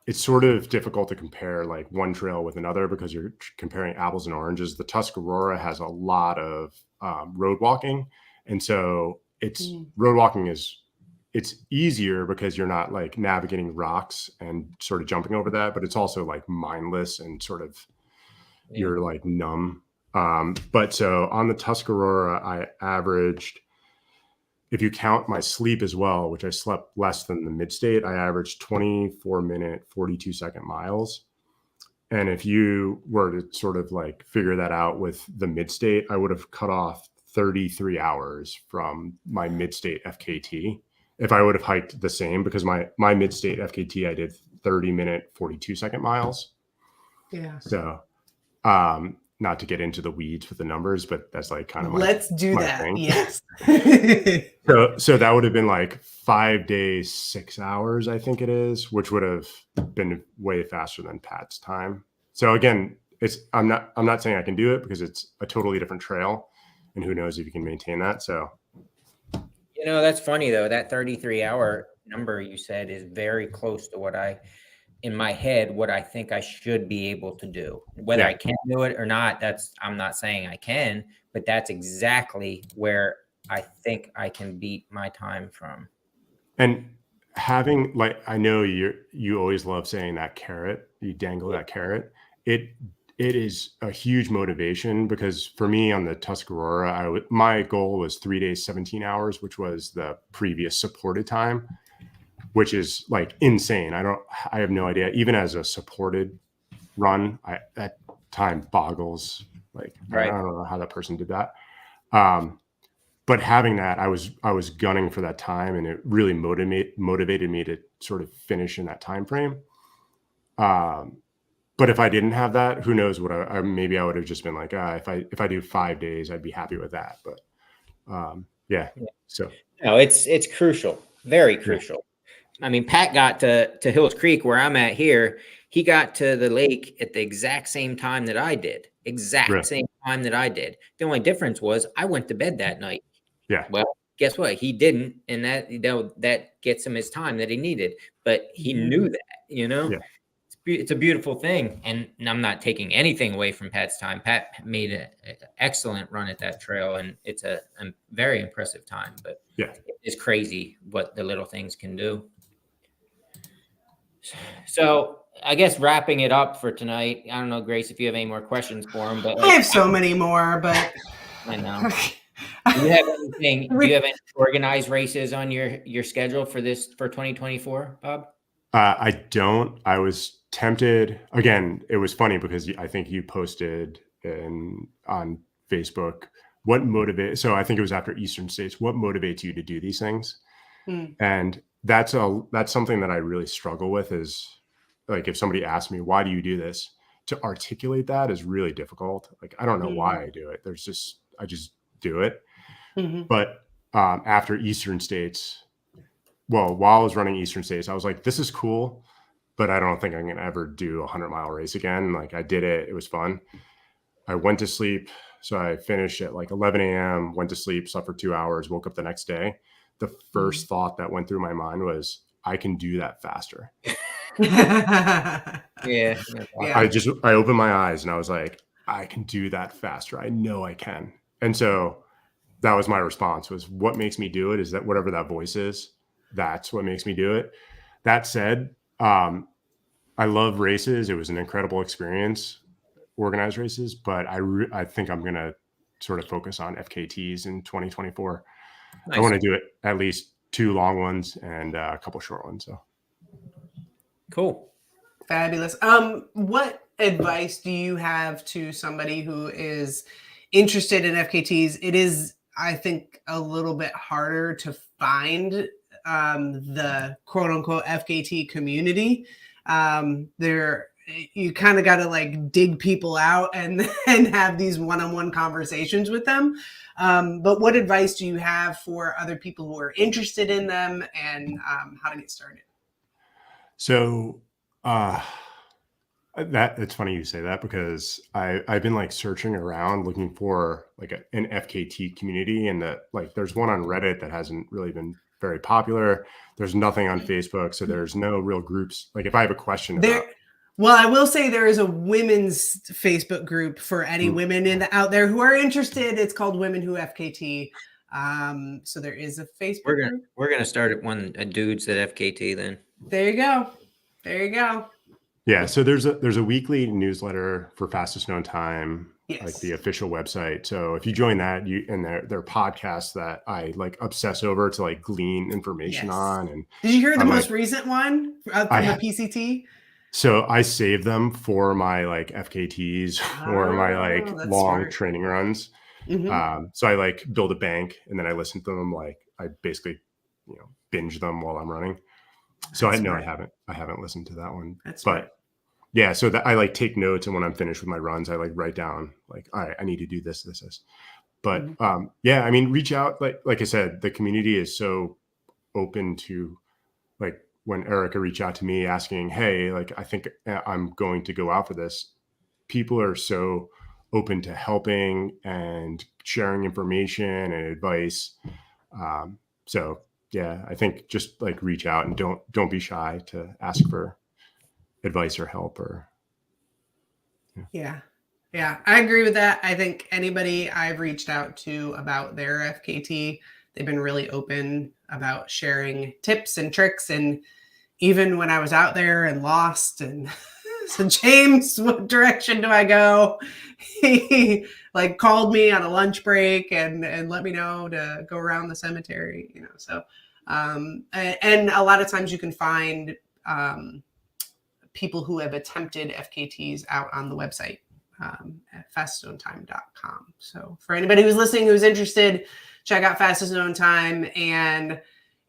it's sort of difficult to compare like one trail with another because you're comparing apples and oranges. The Tuscarora has a lot of road walking. And so road walking it's easier because you're not like navigating rocks and sort of jumping over that, but it's also like mindless and sort of you're like numb. But so on the Tuscarora, I averaged, if you count my sleep as well, which I slept less than the mid-state, I averaged 24-minute, 42-second miles. And if you were to sort of like figure that out with the mid-state, I would have cut off 33 hours from my mid-state FKT. If I would have hiked the same, because my mid-state FKT, I did 30-minute, 42-second miles. Yeah. So, not to get into the weeds with the numbers, but that's like kind of let's do that. Thing. Yes. So that would have been like 5 days, 6 hours, I think it is, which would have been way faster than Pat's time. So again, I'm not saying I can do it because it's a totally different trail. and who knows if you can maintain that. So, That's funny though. That 33-hour number you said is very close to what in my head, what I think I should be able to do. Whether I can do it or not, I'm not saying I can, but that's exactly where I think I can beat my time from. And having, like, I know you always love saying that carrot, you dangle that carrot. It is a huge motivation, because for me on the Tuscarora, my goal was 3 days, 17 hours, which was the previous supported time, which is like insane. I have no idea. Even as a supported run, that time boggles. Like, right. I don't know how that person did that. But having that, I was gunning for that time, and it really motivated me to sort of finish in that time frame. But if I didn't have that, who knows what maybe I would have just been like, if I do 5 days, I'd be happy with that. But yeah. So no, it's crucial, very crucial. I mean, Pat got to Hills Creek, where I'm at here. He got to the lake at the exact same time that I did. Same time that I did. The only difference was I went to bed that night. Yeah. Well, guess what? He didn't, and that gets him his time that he needed. But he knew that, Yeah. It's a beautiful thing, and I'm not taking anything away from Pat's time. Pat made an excellent run at that trail, and it's a very impressive time. But it's crazy what the little things can do. So I guess wrapping it up for tonight. I don't know, Grace, if you have any more questions for him, but I have so many more, but I know. Do you have anything? Do you have any organized races on your schedule for 2024, Bob? I don't. I was tempted. Again, it was funny because I think you posted on Facebook what motivates. So I think it was after Eastern States. What motivates you to do these things? And that's something that I really struggle with. Is like, if somebody asks me, why do you do this? To articulate that is really difficult. Like, I don't know why I do it. I just do it. But after Eastern States, while I was running Eastern States, I was like, this is cool, but I don't think I'm going to ever do a 100-mile race again. Like, I did it. It was fun. I went to sleep. So I finished at like 11 a.m., went to sleep, slept for 2 hours, woke up the next day. The first thought that went through my mind was, I can do that faster. Yeah. I opened my eyes and I was like, I can do that faster. I know I can. And so that was my response, was what makes me do it is that whatever that voice is, that's what makes me do it. That said, I love races. It was an incredible experience, organized races, but I think I'm going to sort of focus on FKTs in 2024. Nice. I want to do it at least 2 long ones and a couple short ones. So cool. Fabulous. What advice do you have to somebody who is interested in FKTs? It is, I think, a little bit harder to find the quote unquote FKT community. You kind of got to like dig people out and have these one-on-one conversations with them. But what advice do you have for other people who are interested in them, and how to get started? So it's funny you say that, because I've been like searching around looking for like an FKT community, and there's one on Reddit that hasn't really been very popular. There's nothing on Facebook, so there's no real groups. Like, if I have a question well, I will say there is a women's Facebook group for any women out there who are interested. It's called Women Who FKT. So there is a Facebook group. We're gonna start at a dudes at FKT then. There you go. Yeah, so there's a weekly newsletter for fastest known time, like the official website. So if you join that, and there are podcasts that I like obsess over to like glean information on. And did you hear the most recent one from the PCT? So I save them for my like FKTs or my like long training runs. So I like build a bank, and then I listen to them. Like, I basically, binge them while I'm running. So I haven't listened to that one. Yeah, so that I like take notes, and when I'm finished with my runs, I like write down like, all right, I need to do this. But yeah, I mean, reach out. Like I said, the community is so open to, like, when Erica reached out to me asking, hey, like, I think I'm going to go out for this. People are so open to helping and sharing information and advice. So yeah, I think just like reach out and don't be shy to ask for advice or help or. Yeah. Yeah, I agree with that. I think anybody I've reached out to about their FKT, they've been really open about sharing tips and tricks. And even when I was out there and lost and so James, what direction do I go? He like called me on a lunch break and let me know to go around the cemetery, you know. So and a lot of times you can find people who have attempted FKTs out on the website at fastestknowntime.com. So for anybody who's listening who's interested, check out Fastest Known Time, and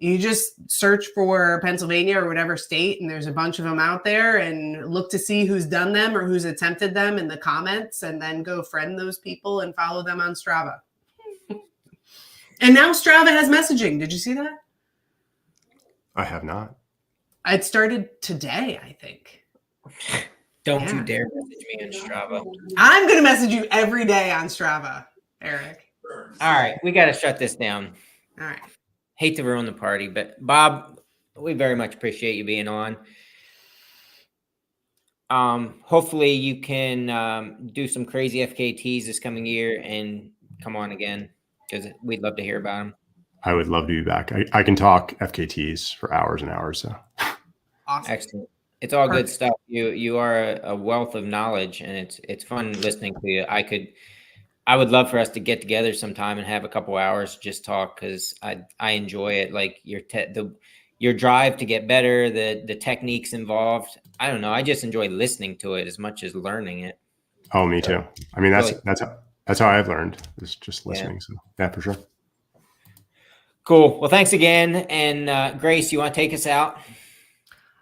you just search for Pennsylvania or whatever state, and there's a bunch of them out there, and look to see who's done them or who's attempted them in the comments, and then go friend those people and follow them on Strava. And now Strava has messaging. Did you see that? I have not. It started today, I think. Don't you dare message me on Strava. I'm going to message you every day on Strava, Eric. All right, we got to shut this down. All right. Hate to ruin the party, but Bob, we very much appreciate you being on. Hopefully you can do some crazy FKTs this coming year and come on again, because we'd love to hear about them. I would love to be back. I can talk FKTs for hours and hours. So Awesome. Excellent. It's all good stuff. You are a wealth of knowledge, and it's fun listening to you. I would love for us to get together sometime and have a couple hours, just talk, because I enjoy it. Like your drive to get better, the techniques involved. I don't know. I just enjoy listening to it as much as learning it. Oh, me too. I mean, that's how I've learned, is just listening. Yeah. So yeah, for sure. Cool. Well, thanks again. And Grace, you want to take us out?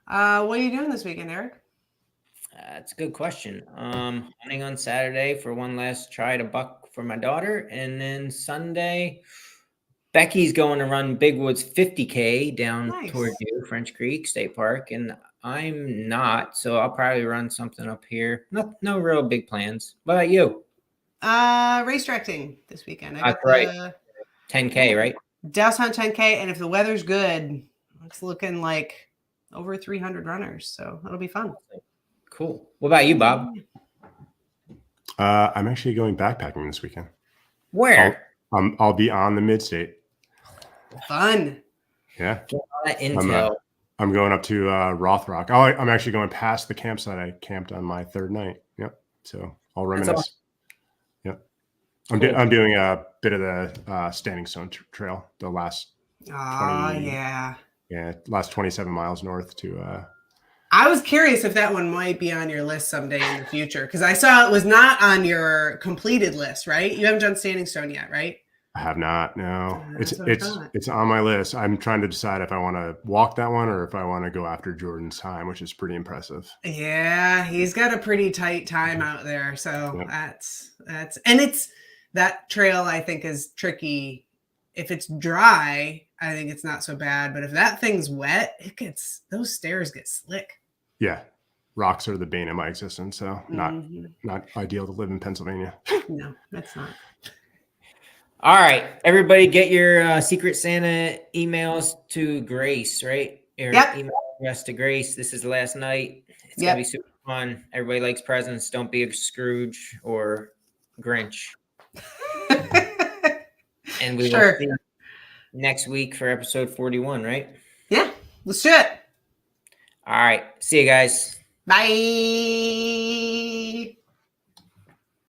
What are you doing this weekend, Eric? That's a good question. Hunting on Saturday for one last try to buck for my daughter. And then Sunday, Becky's going to run Big Woods 50K down towards you, French Creek State Park. And I'm not, so I'll probably run something up here. No real big plans. What about you? Race directing this weekend. That's right. 10K, right? Douse Hunt 10K. And if the weather's good, it's looking like over 300 runners. So it'll be fun. Cool. What about you, Bob? I'm actually going backpacking this weekend. Where? I'll be on the Mid-State. Fun. Yeah. Get all that intel. I'm going up to Rothrock. I'm actually going past the campsite I camped on my third night. Yep. So I'll reminisce. Awesome. Yep. I'm doing a bit of the Standing Stone Trail, the last 27 miles north to I was curious if that one might be on your list someday in the future, because I saw it was not on your completed list, right? You haven't done Standing Stone yet, right? I have not. No, That's it's on my list. I'm trying to decide if I want to walk that one or if I want to go after Jordan's time, which is pretty impressive. Yeah, he's got a pretty tight time out there. So Yep. that's and it's that trail I think is tricky. If it's dry, I think it's not so bad. But if that thing's wet, those stairs get slick. Yeah. Rocks are the bane of my existence. So not ideal to live in Pennsylvania. No, that's not. All right, everybody, get your Secret Santa emails to Grace, right? Your email address to Grace. This is the last night. It's gonna be super fun. Everybody likes presents. Don't be a Scrooge or Grinch. And we will see you next week for episode 41, right? Yeah, let's do it. All right, see you guys. Bye.